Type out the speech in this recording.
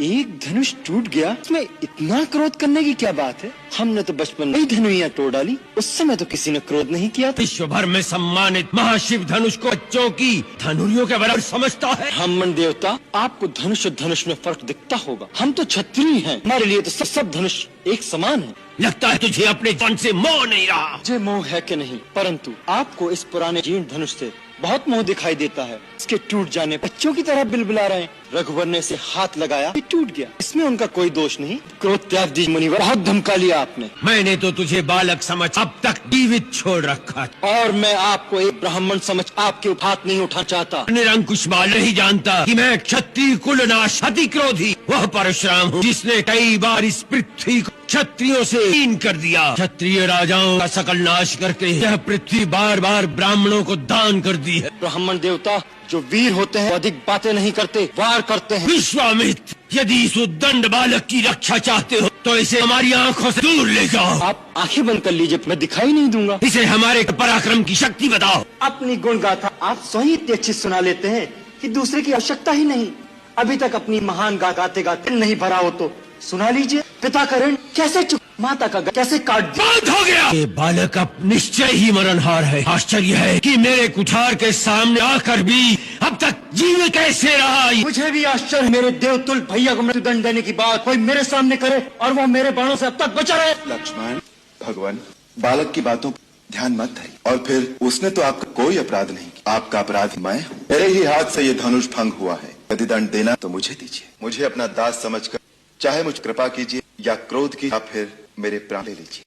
एक धनुष टूट गया, इसमें इतना क्रोध करने की क्या बात है? हमने तो बचपन में ही धनुइयाँ तोड़ डाली, उस समय तो किसी ने क्रोध नहीं किया था। विश्व भर में सम्मानित महाशिव धनुष को बच्चों की धनुरियों के बराबर समझता है। ब्राह्मण देवता, आपको धनुष और धनुष में फर्क दिखता होगा। हम तो क्षत्रिय हैं, हमारे लिए तो सब धनुष एक समान है। लगता है तुझे अपने जान से मोह नहीं रहा। मुझे मोह है कि नहीं, परंतु आपको इस पुराने जीर्ण धनुष से बहुत मोह दिखाई देता है। इसके टूट जाने बच्चों की तरह बिलबिला रहे हैं। रघुवर ने इसे हाथ लगाया, ये टूट गया, इसमें उनका कोई दोष नहीं। क्रोध त्याग दीजिए मुनिवर, बहुत धमका लिया आपने। मैंने तो तुझे बालक समझ अब तक जीवित छोड़ रखा, और मैं आपको एक ब्राह्मण समझ आपके ऊपर हाथ नहीं उठाना चाहता। निरंकुश बाल नहीं जानता कि मैं क्षत्रिय कुलनाश अति क्रोधी वह परशुराम हूँ जिसने कई बार इस पृथ्वी को क्षत्रियों से हीन कर दिया। क्षत्रिय राजाओं का सकल नाश करके यह पृथ्वी बार बार ब्राह्मणों को दान कर दी है। ब्राह्मण देवता, जो वीर होते हैं अधिक बातें नहीं करते, वार करते हैं। विश्वामित्र, यदि इस उद्दंड बालक की रक्षा चाहते हो तो इसे हमारी आंखों से दूर ले जाओ। आप आंखें बंद कर लीजिए, मैं दिखाई नहीं दूंगा। इसे हमारे पराक्रम की शक्ति बताओ। अपनी गुण गाथा आप स्वयं इतनी अच्छी सुना लेते हैं कि दूसरे की आवश्यकता ही नहीं। अभी तक अपनी महान गाते गाते नहीं भरा हो तो सुना लीजिए। पिता का ऋण कैसे चुका, माता का कैसे काट दिया। बंद हो गया। ये बालक अब निश्चय ही मरणहार है। आश्चर्य है कि मेरे कुठार के सामने आकर भी अब तक जीवित कैसे रहा। मुझे भी आश्चर्य, मेरे देवतुल भैया को मृत्युदंड देने की बात कोई मेरे सामने करे और वो मेरे बाणों से अब तक बचा रहे। लक्ष्मण, भगवान, बालक की बातों पर ध्यान मत है। और फिर उसने तो आपका कोई अपराध नहीं किया। आपका अपराध मैं हूँ। मेरे ही हाथ से ये धनुष भंग हुआ है। यदि दंड देना तो मुझे दीजिए। मुझे अपना दास समझकर चाहे मुझ कृपा कीजिए या क्रोध की या फिर मेरे प्राण ले लीजिए।